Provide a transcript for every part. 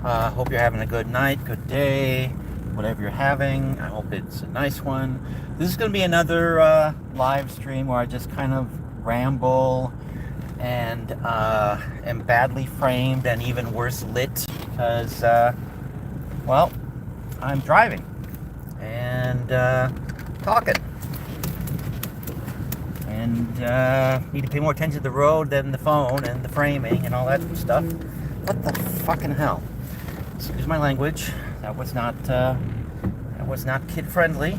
Hope you're having a good night, good day, whatever you're having. I hope it's a nice one. This is going to be another live stream where I just kind of ramble and am badly framed and even worse lit because, well, I'm driving and talking. And need to pay more attention to the road than the phone and the framing and all that stuff. What the fucking hell? Excuse my language. That was not kid friendly.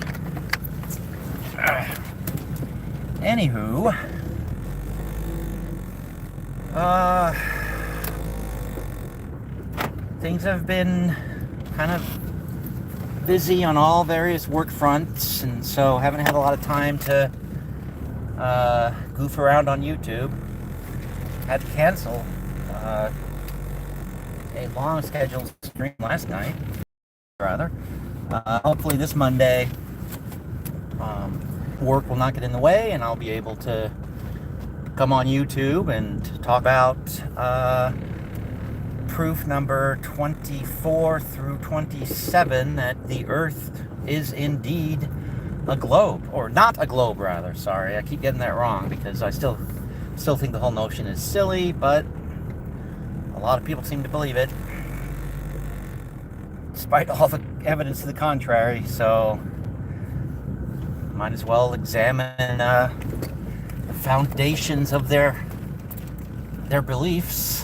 Anywho, things have been kind of busy on all various work fronts, and so haven't had a lot of time to goof around on YouTube. Had to cancel a long scheduled stream last night, rather. Hopefully this Monday, work will not get in the way and I'll be able to come on YouTube and talk about proof number 24 through 27 that the Earth is indeed a globe, or not a globe, rather. Sorry, I keep getting that wrong because I still think the whole notion is silly, but a lot of people seem to believe it, despite all the evidence to the contrary. So, might as well examine the foundations of their beliefs.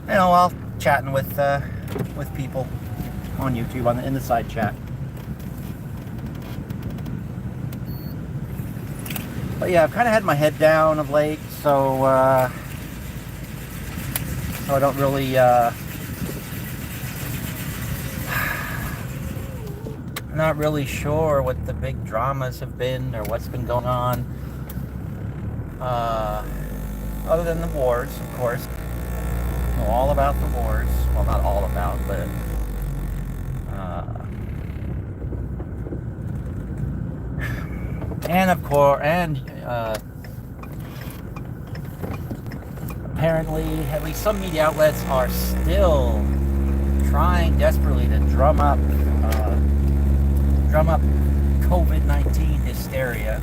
While chatting with people on YouTube in the side chat. But yeah, I've kind of had my head down of late, so I don't really not really sure what the big dramas have been or what's been going on. Other than the wars, of course. Know all about the wars. Well, not all about, but and of course, apparently, at least some media outlets are still trying desperately to drum up COVID-19 hysteria.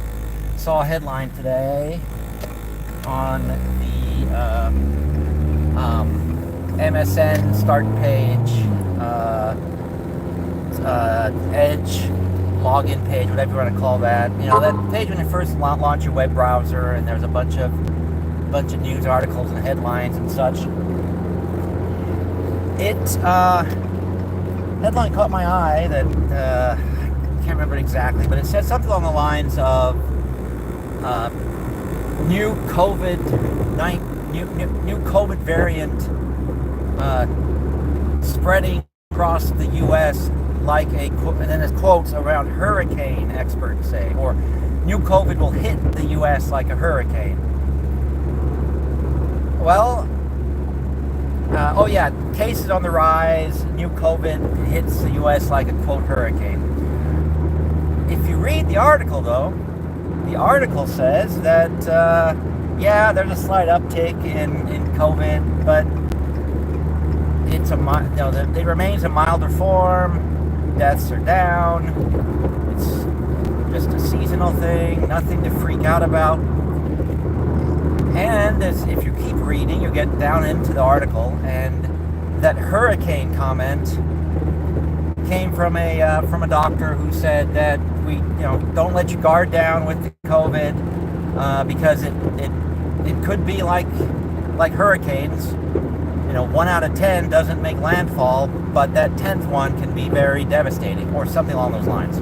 Saw a headline today on the MSN start page, Edge login page, whatever you want to call that. You know, that page when you first launch your web browser, and there's a bunch of news articles and headlines and such. Headline caught my eye that I can't remember it exactly, but it said something along the lines of new COVID variant spreading across the U.S. like and then there's quotes around hurricane, experts say, or new COVID will hit the U.S. like a hurricane. Well, cases on the rise, new COVID hits the U.S. like a, quote, hurricane. If you read the article, though, the article says that, there's a slight uptick in COVID, but it remains a milder form. Deaths are down. It's just a seasonal thing, nothing to freak out about. And if you keep reading, you get down into the article, and that hurricane comment came from a doctor who said that don't let your guard down with the COVID because it could be like hurricanes. 1 out of 10 doesn't make landfall, but that 10th one can be very devastating, or something along those lines.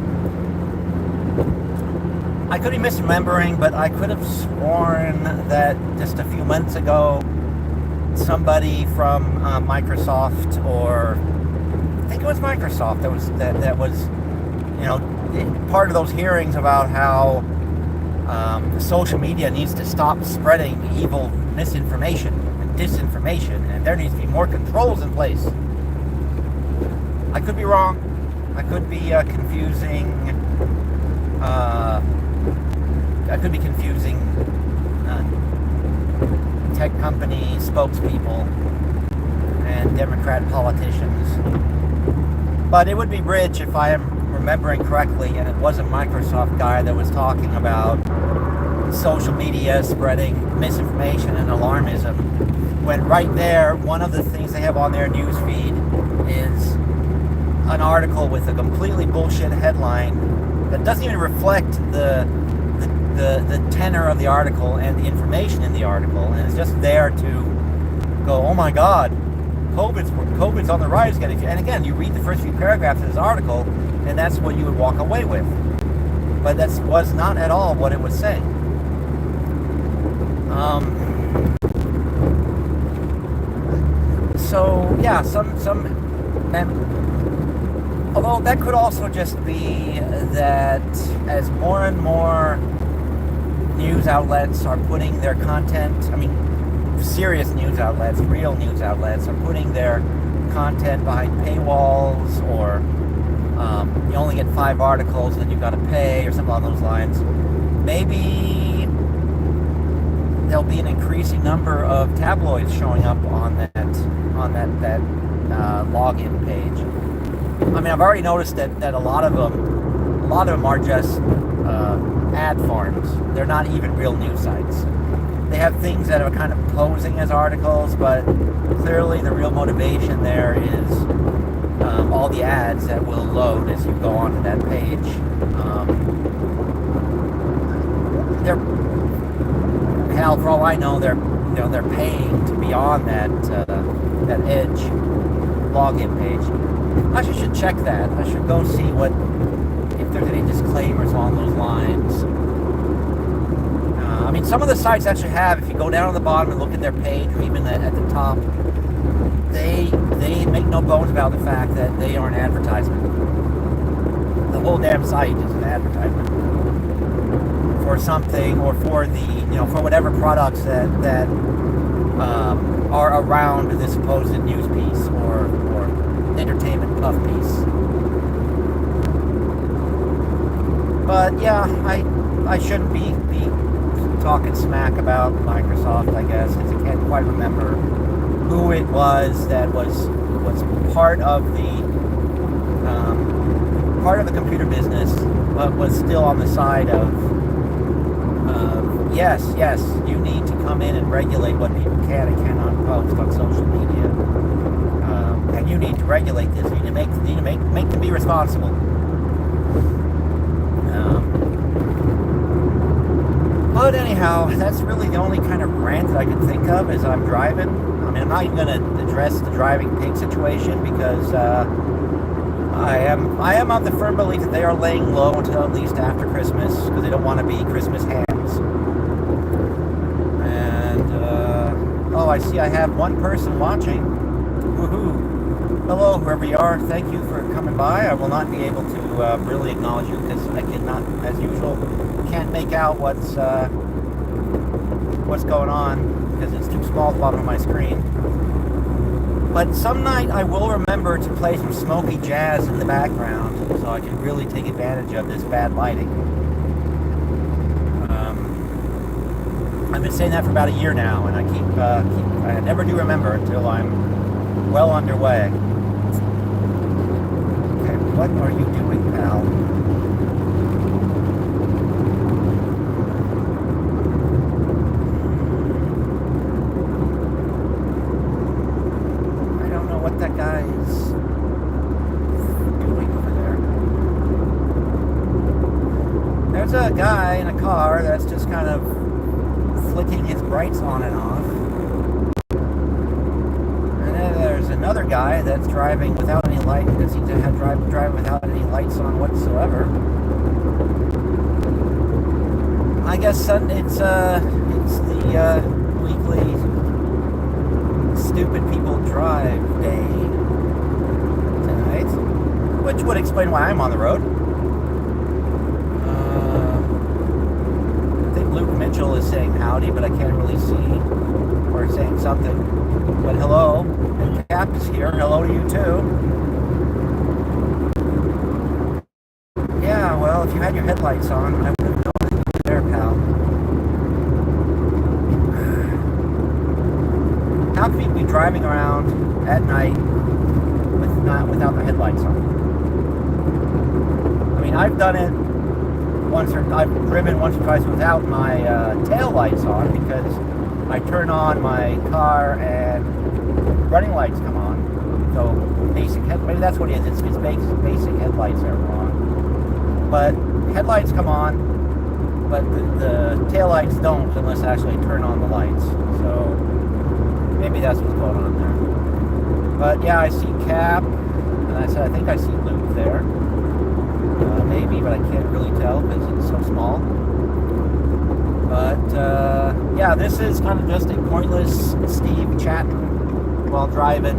I could be misremembering, but I could have sworn that just a few months ago, somebody from Microsoft, or I think it was Microsoft, that was part of those hearings about how social media needs to stop spreading evil misinformation and disinformation, and there needs to be more controls in place. I could be wrong. I could be confusing. tech company spokespeople and Democrat politicians. But it would be rich if I am remembering correctly, and it was a Microsoft guy that was talking about social media spreading misinformation and alarmism, when right there, one of the things they have on their news feed is an article with a completely bullshit headline that doesn't even reflect the tenor of the article and the information in the article, and it's just there to go, oh my god, COVID's on the rise again. And again, you read the first few paragraphs of this article, and that's what you would walk away with. But that was not at all what it was saying. So yeah, although that could also just be that as more and more news outlets are putting their content, serious news outlets, real news outlets, are putting their content behind paywalls, or you only get 5 articles and then you've got to pay, or something along those lines. Maybe there'll be an increasing number of tabloids showing up on that login page. I've already noticed that a lot of them are just ad farms. They're not even real news sites. They have things that are kind of posing as articles, but clearly the real motivation there is all the ads that will load as you go onto that page. For all I know, they're paying to be on that Edge login page. I should check that. I should go see if there's any disclaimers along those lines. Some of the sites actually have, if you go down to the bottom and look at their page, or even at the top, they make no bones about the fact that they are an advertisement. The whole damn site is an advertisement for something, or for for whatever products that are around this supposed news piece or entertainment puff piece. But yeah, I shouldn't be talking smack about Microsoft, I guess, because I can't quite remember who it was that was part of the computer business, but was still on the side of yes, you need to come in and regulate what people can and cannot post on social media, and you need to regulate this. You need to make them be responsible. But anyhow, that's really the only kind of rant that I can think of as I'm driving. I'm not even going to address the driving pig situation, because I am of the firm belief that they are laying low until at least after Christmas, because they don't want to be Christmas hams. And I see I have one person watching. Woohoo! Hello, whoever you are. Thank you for coming by. I will not be able to really acknowledge you, because I cannot, as usual, can't make out what's going on, because it's too small at the bottom of my screen. But some night I will remember to play some smoky jazz in the background, so I can really take advantage of this bad lighting. I've been saying that for about a year now, and I never do remember until I'm well underway. Okay, what are you doing, pal? That guy's doing over there. There's a guy in a car that's just kind of flicking his brights on and off. And then there's another guy that's driving without any light, that seems to have driving without any lights on whatsoever. I guess it's the weekly Stupid People Drive Day tonight, which would explain why I'm on the road. I think Luke Mitchell is saying howdy, but I can't really see, or saying something. But hello, and Cap is here. Hello to you too. Yeah, well, if you had your headlights on, I would have noticed you there, pal. how can people be driving around at night without their headlights on? I mean, I've done it I've driven once or twice without my tail lights on because I turn on my car and running lights come on. So maybe that's what it is. It's basic headlights that are on. But headlights come on, but the tail lights don't unless I actually turn on the lights. So maybe that's what's going on there. But yeah, I see Cap, and I think I see Luke there. Maybe, but I can't really tell because it's so small. But yeah, this is kind of just a pointless Steve chatting while driving.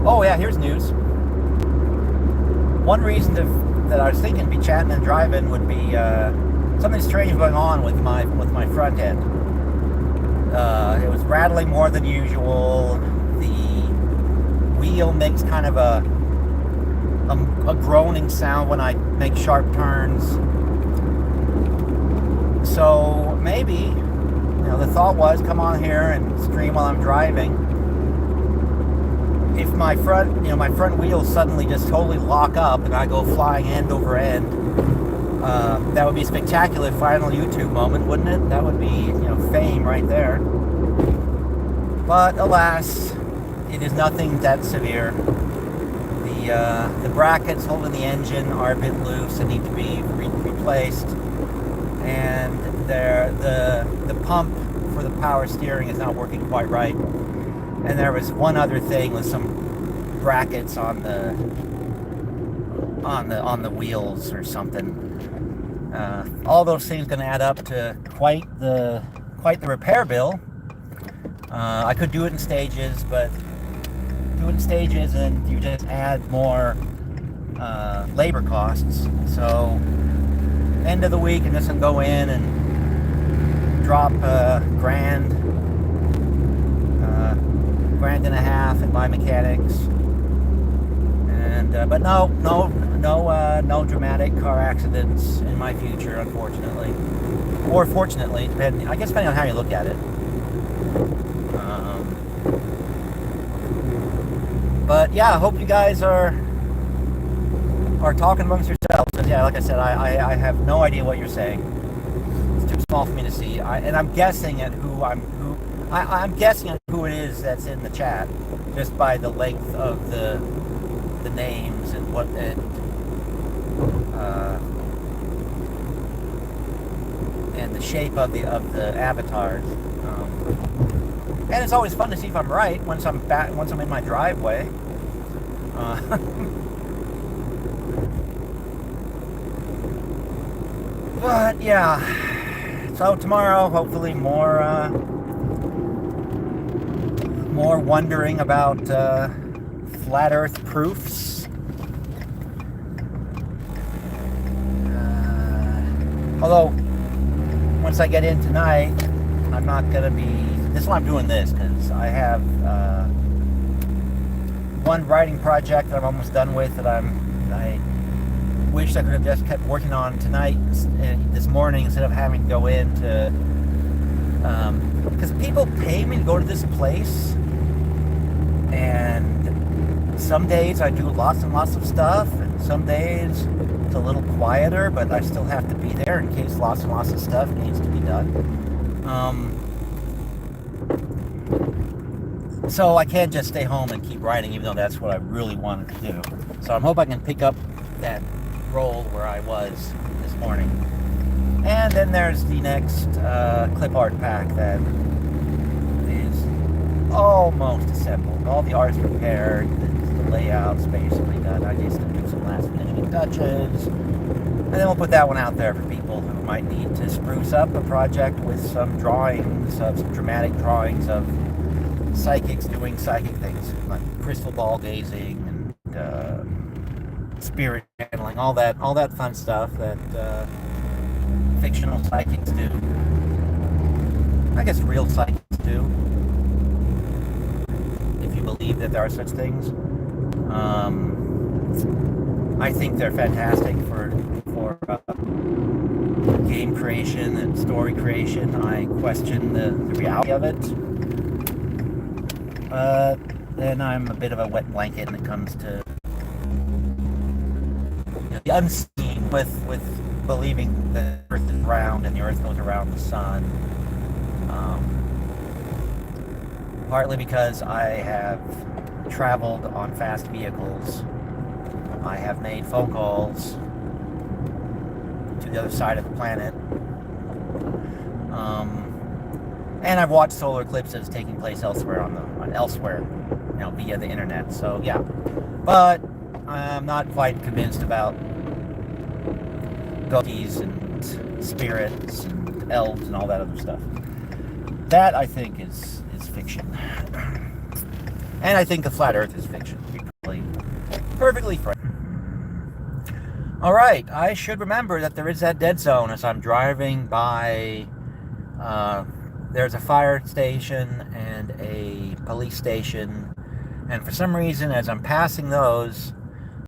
Oh yeah, here's news. One reason that I was thinking to be chatting and driving would be something strange going on with my front end. It was rattling more than usual. The wheel makes kind of a groaning sound when I make sharp turns. So maybe, the thought was come on here and stream while I'm driving. If my front wheels suddenly just totally lock up and I go flying end over end, that would be a spectacular final YouTube moment, wouldn't it? That would be, fame right there. But alas, it is nothing that severe. The brackets holding the engine are a bit loose and need to be replaced, and the pump for the power steering is not working quite right. And there was one other thing with some brackets on the wheels or something. All those things going to add up to quite the repair bill. I could do it in stages, but and you just add more labor costs. So end of the week, I'm just gonna go in and drop grand and a half at my mechanics, and but no dramatic car accidents in my future, unfortunately, or fortunately, depending on how you look at it. But yeah, I hope you guys are talking amongst yourselves. And yeah, like I said, I have no idea what you're saying. It's too small for me to see. I'm guessing at I'm guessing at who it is that's in the chat, just by the length of the names and and the shape of the avatars. And it's always fun to see if I'm right once I'm in my driveway. But yeah, so tomorrow, hopefully more wondering about flat Earth proofs. Although once I get in tonight, I'm not gonna be. This is why I'm doing this, because I have one writing project that I'm almost done with that I wish I could have just kept working on tonight and this morning instead of having to go in to because people pay me to go to this place, and some days I do lots and lots of stuff, and some days it's a little quieter, but I still have to be there in case lots and lots of stuff needs to be done. So I can't just stay home and keep writing, even though that's what I really wanted to do. So I hope I can pick up that role where I was this morning. And then there's the next clip art pack that is almost assembled. All the art's prepared, the layout's basically done. I just do some last finishing touches. And then we'll put that one out there for people who might need to spruce up a project with some dramatic drawings of psychics doing psychic things, like crystal ball gazing and spirit channeling, all that fun stuff that fictional psychics do. I guess real psychics do, if you believe that there are such things. I think they're fantastic for game creation and story creation. I question the reality of it. Then I'm a bit of a wet blanket when it comes to the unseen, with believing the Earth is round and the Earth goes around the sun. Partly because I have traveled on fast vehicles. I have made phone calls to the other side of the planet. And I've watched solar eclipses taking place elsewhere via the internet. So yeah, but I'm not quite convinced about ghosts and spirits and elves and all that other stuff. That I think is fiction, and I think the flat Earth is fiction. To be perfectly frank. All right, I should remember that there is that dead zone as I'm driving by. There's a fire station and a police station, and for some reason, as I'm passing those,